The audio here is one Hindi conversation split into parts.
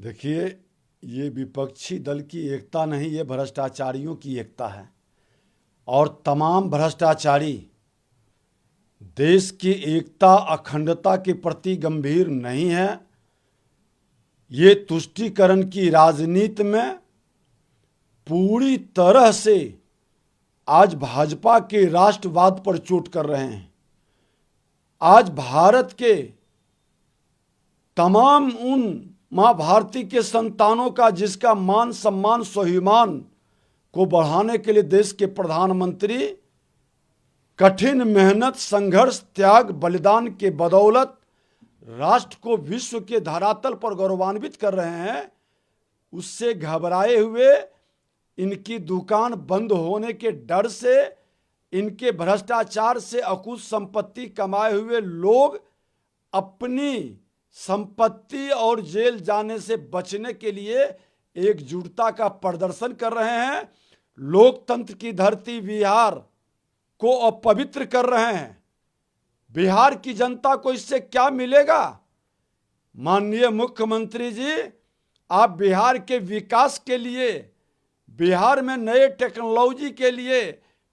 देखिए, ये विपक्षी दल की एकता नहीं, ये भ्रष्टाचारियों की एकता है। और तमाम भ्रष्टाचारी देश की एकता अखंडता के प्रति गंभीर नहीं है। ये तुष्टीकरण की राजनीति में पूरी तरह से आज भाजपा के राष्ट्रवाद पर चोट कर रहे हैं। आज भारत के तमाम उन माँ भारती के संतानों का जिसका मान सम्मान स्वाभिमान को बढ़ाने के लिए देश के प्रधानमंत्री कठिन मेहनत संघर्ष त्याग बलिदान के बदौलत राष्ट्र को विश्व के धरातल पर गौरवान्वित कर रहे हैं, उससे घबराए हुए इनकी दुकान बंद होने के डर से, इनके भ्रष्टाचार से अकुत संपत्ति कमाए हुए लोग अपनी संपत्ति और जेल जाने से बचने के लिए एकजुटता का प्रदर्शन कर रहे हैं। लोकतंत्र की धरती बिहार को अपवित्र कर रहे हैं। बिहार की जनता को इससे क्या मिलेगा? माननीय मुख्यमंत्री जी, आप बिहार के विकास के लिए, बिहार में नए टेक्नोलॉजी के लिए,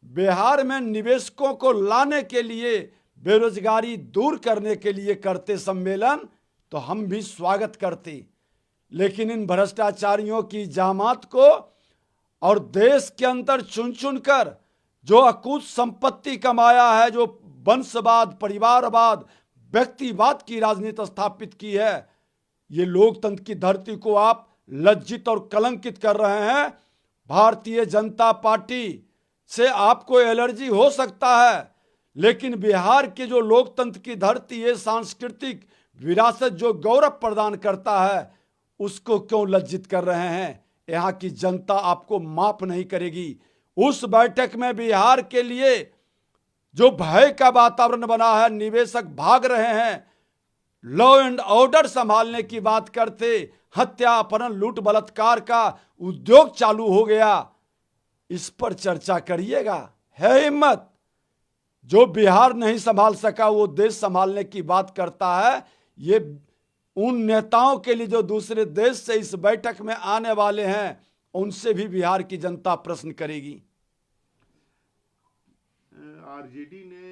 बिहार में निवेशकों को लाने के लिए, बेरोजगारी दूर करने के लिए करते सम्मेलन तो हम भी स्वागत करते। लेकिन इन भ्रष्टाचारियों की जामात को और देश के अंदर चुन चुन कर जो अकूत संपत्ति कमाया है, जो वंशवाद, परिवारवाद, व्यक्तिवाद की राजनीति स्थापित की है, ये लोकतंत्र की धरती को आप लज्जित और कलंकित कर रहे हैं। भारतीय जनता पार्टी से आपको एलर्जी हो सकता है, लेकिन बिहार की जो लोकतंत्र की धरती है, सांस्कृतिक विरासत जो गौरव प्रदान करता है, उसको क्यों लज्जित कर रहे हैं? यहाँ की जनता आपको माफ नहीं करेगी। उस बैठक में बिहार के लिए जो भय का वातावरण बना है, निवेशक भाग रहे हैं, लॉ एंड ऑर्डर संभालने की बात करते, हत्या अपहरण लूट बलात्कार का उद्योग चालू हो गया, इस पर चर्चा करिएगा। है हिम्मत? जो बिहार नहीं संभाल सका वो देश संभालने की बात करता है। ये उन नेताओं के लिए जो दूसरे देश से इस बैठक में आने वाले हैं, उनसे भी बिहार की जनता प्रश्न करेगी। आरजेडी ने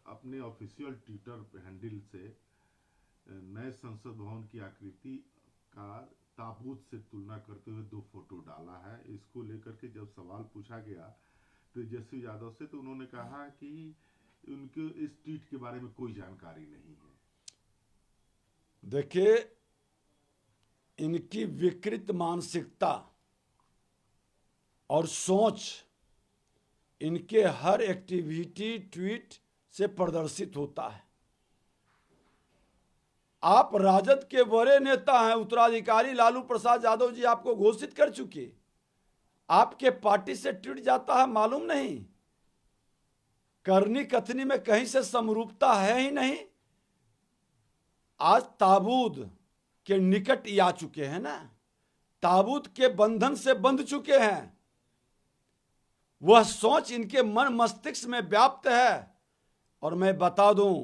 अपने ऑफिशियल ट्विटर हैंडल से नए संसद भवन की आकृति का ताबूत से तुलना करते हुए 2 फोटो डाला है। इसको लेकर के जब सवाल पूछा गया तेजस्वी यादव से, तो उन्होंने कहा कि उनके इस ट्वीट के बारे में कोई जानकारी नहीं है। देखिए, इनकी विकृत मानसिकता और सोच इनके हर एक्टिविटी ट्वीट से प्रदर्शित होता है। आप राजद के बड़े नेता हैं, उत्तराधिकारी लालू प्रसाद यादव जी आपको घोषित कर चुके, आपके पार्टी से ट्वीट जाता है, मालूम नहीं? करनी कथनी में कहीं से समरूपता है ही नहीं। आज ताबूत के निकट ही आ चुके हैं ना, ताबूत के बंधन से बंध चुके हैं। वह सोच इनके मन मस्तिष्क में व्याप्त है। और मैं बता दूं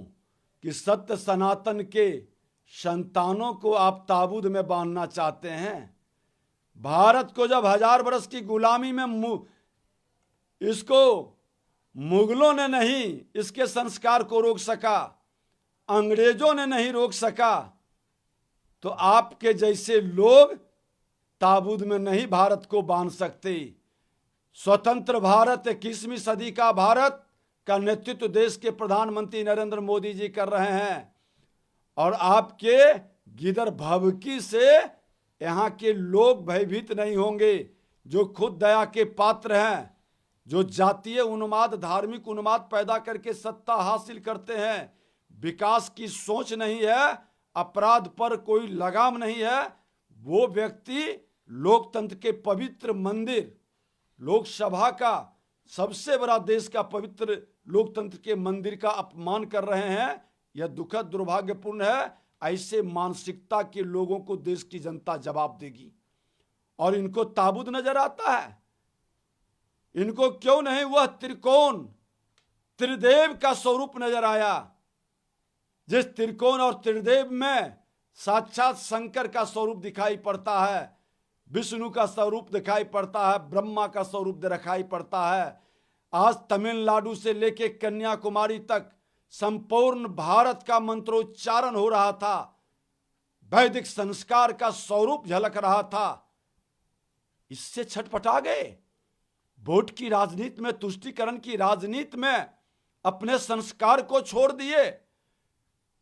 कि सत्य सनातन के संतानों को आप ताबूत में बांधना चाहते हैं। भारत को जब 1000 वर्ष की गुलामी में इसको मुगलों ने नहीं इसके संस्कार को रोक सका, अंग्रेजों ने नहीं रोक सका, तो आपके जैसे लोग ताबूत में नहीं भारत को बांध सकते। स्वतंत्र भारत, 21वीं सदी का भारत का नेतृत्व देश के प्रधानमंत्री नरेंद्र मोदी जी कर रहे हैं। और आपके गिदर भभकी से यहाँ के लोग भयभीत नहीं होंगे, जो खुद दया के पात्र हैं, जो जातीय उन्माद, धार्मिक उन्माद पैदा करके सत्ता हासिल करते हैं। विकास की सोच नहीं है, अपराध पर कोई लगाम नहीं है। वो व्यक्ति लोकतंत्र के पवित्र मंदिर, लोकसभा का सबसे बड़ा देश का पवित्र लोकतंत्र के मंदिर का अपमान कर रहे हैं। यह दुखद दुर्भाग्यपूर्ण है। ऐसे मानसिकता के लोगों को देश की जनता जवाब देगी। और इनको ताबूत नजर आता है, इनको क्यों नहीं वह त्रिकोण, त्रिदेव का स्वरूप नजर आया, जिस त्रिकोण और त्रिदेव में साक्षात शंकर का स्वरूप दिखाई पड़ता है, विष्णु का स्वरूप दिखाई पड़ता है, ब्रह्मा का स्वरूप दिखाई पड़ता है। आज तमिलनाडु से लेके कन्याकुमारी तक संपूर्ण भारत का मंत्रोच्चारण हो रहा था, वैदिक संस्कार का स्वरूप झलक रहा था। इससे छटपटा गए। वोट की राजनीति में, तुष्टीकरण की राजनीति में अपने संस्कार को छोड़ दिए।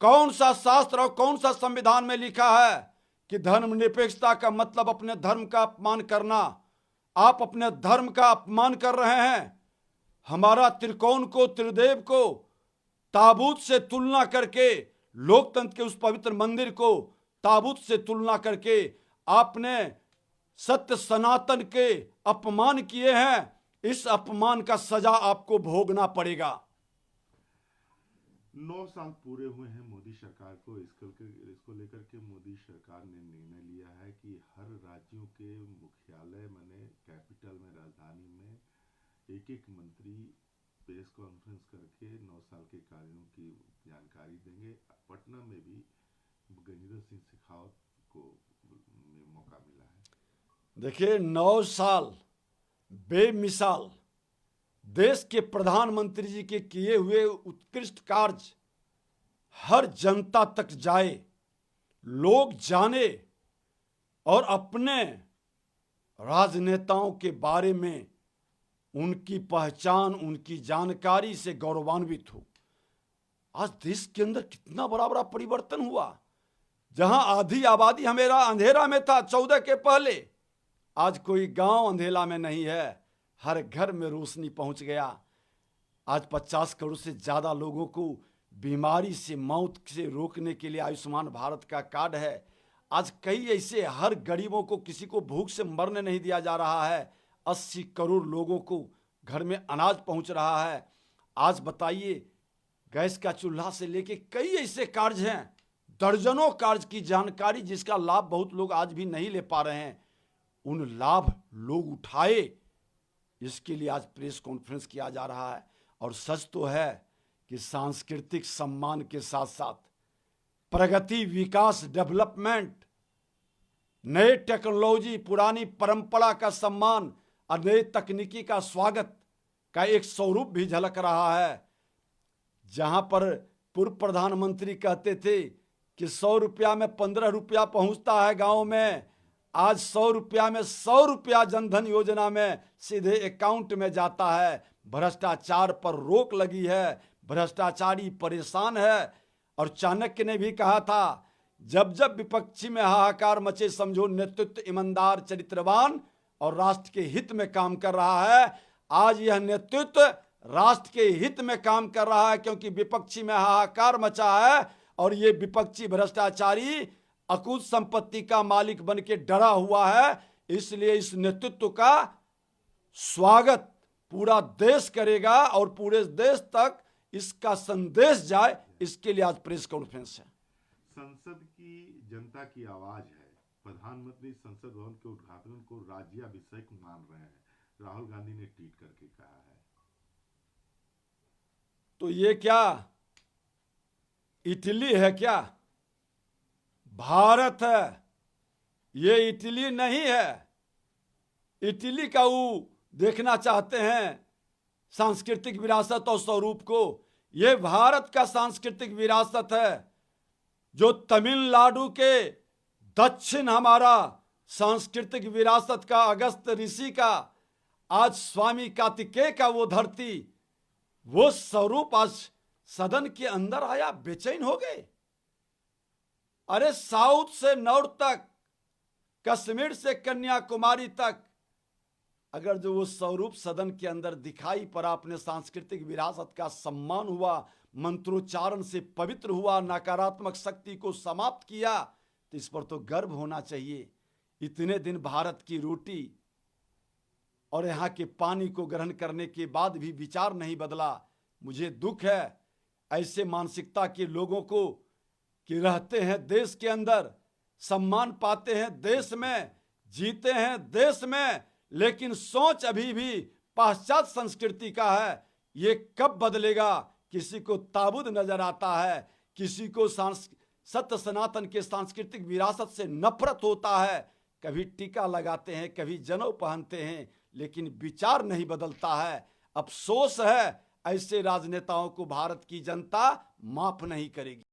कौन सा शास्त्र और कौन सा संविधान में लिखा है कि धर्मनिरपेक्षता का मतलब अपने धर्म का अपमान करना? आप अपने धर्म का अपमान कर रहे हैं। हमारा त्रिकोण को, त्रिदेव को ताबूत से तुलना करके, लोकतंत्र के उस पवित्र मंदिर को ताबूत से तुलना करके आपने सत्य सनातन के अपमान किए हैं। इस अपमान का सजा आपको भोगना पड़ेगा। 9 साल पूरे हुए हैं मोदी सरकार को। इसको लेकर के मोदी सरकार ने निर्णय लिया है कि हर राज्यों के मुख्यालय माने कैपिटल में, राजधानी में एक मंत्री प्रेस कॉन्फ्रेंस करके 9 साल के कार्यों की जानकारी देंगे। पटना में भी गजेंद्र सिंह शेखावत को मौका मिला है। देखिए, 9 साल बेमिसाल देश के प्रधानमंत्री जी के किए हुए उत्कृष्ट कार्य हर जनता तक जाए, लोग जाने और अपने राजनेताओं के बारे में उनकी पहचान, उनकी जानकारी से गौरवान्वित हो। आज देश के अंदर कितना बड़ा बड़ा परिवर्तन हुआ। जहां आधी आबादी हमेरा अंधेरा में था 14 के पहले, आज कोई गांव अंधेरा में नहीं है, हर घर में रोशनी पहुंच गया। आज 50 करोड़ से ज्यादा लोगों को बीमारी से, मौत से रोकने के लिए आयुष्मान भारत का कार्ड है। आज कई ऐसे, हर गरीबों को, किसी को भूख से मरने नहीं दिया जा रहा है। 80 करोड़ लोगों को घर में अनाज पहुंच रहा है। आज बताइए, गैस का चूल्हा से लेके कई ऐसे कार्य हैं, दर्जनों कार्य की जानकारी जिसका लाभ बहुत लोग आज भी नहीं ले पा रहे हैं। उन लाभ लोग उठाए, इसके लिए आज प्रेस कॉन्फ्रेंस किया जा रहा है। और सच तो है कि सांस्कृतिक सम्मान के साथ साथ प्रगति, विकास, डेवलपमेंट, नए टेक्नोलॉजी, पुरानी परंपरा का सम्मान और नए तकनीकी का स्वागत का एक स्वरूप भी झलक रहा है। जहां पर पूर्व प्रधानमंत्री कहते थे कि 100 रुपया में 15 रुपया पहुंचता है गांव में, आज 100 रुपया में 100 रुपया जनधन योजना में सीधे अकाउंट में जाता है। भ्रष्टाचार पर रोक लगी है, भ्रष्टाचारी परेशान है। और चाणक्य ने भी कहा था, जब जब विपक्षी में हाहाकार मचे, समझो नेतृत्व ईमानदार, चरित्रवान और राष्ट्र के हित में काम कर रहा है। आज यह नेतृत्व राष्ट्र के हित में काम कर रहा है, क्योंकि विपक्षी में हाहाकार मचा है और ये विपक्षी भ्रष्टाचारी अकूत संपत्ति का मालिक बन के डरा हुआ है। इसलिए इस नेतृत्व का स्वागत पूरा देश करेगा और पूरे देश तक इसका संदेश जाए, इसके लिए आज प्रेस कॉन्फ्रेंस है। संसद की जनता की आवाज है। प्रधानमंत्री संसद भवन के उद्घाटन को राज्याभिषेक मान रहे हैं, राहुल गांधी ने ट्वीट करके कहा है। तो ये क्या इटली है क्या? भारत है, ये इटली नहीं है। इटली का वो देखना चाहते हैं सांस्कृतिक विरासत और स्वरूप को। ये भारत का सांस्कृतिक विरासत है, जो तमिलनाडु के दक्षिण हमारा सांस्कृतिक विरासत का, अगस्त ऋषि का, आज स्वामी कार्तिकेय का वो धरती, वो स्वरूप आज सदन के अंदर आया। बेचैन हो गए। अरे साउथ से नॉर्थ तक, कश्मीर से कन्याकुमारी तक, अगर जो वो स्वरूप सदन के अंदर दिखाई पड़ा, अपने सांस्कृतिक विरासत का सम्मान हुआ, मंत्रोच्चारण से पवित्र हुआ, नकारात्मक शक्ति को समाप्त किया, तो इस पर तो गर्व होना चाहिए। इतने दिन भारत की रोटी और यहाँ के पानी को ग्रहण करने के बाद भी विचार नहीं बदला। मुझे दुख है ऐसे मानसिकता के लोगों को कि रहते हैं देश के अंदर, सम्मान पाते हैं देश में, जीते हैं देश में, लेकिन सोच अभी भी पाश्चात्य संस्कृति का है। ये कब बदलेगा? किसी को ताबूत नजर आता है, किसी को सत्य सनातन के सांस्कृतिक विरासत से नफरत होता है। कभी टीका लगाते हैं, कभी जनेऊ पहनते हैं, लेकिन विचार नहीं बदलता है। अफसोस है, ऐसे राजनेताओं को भारत की जनता माफ नहीं करेगी।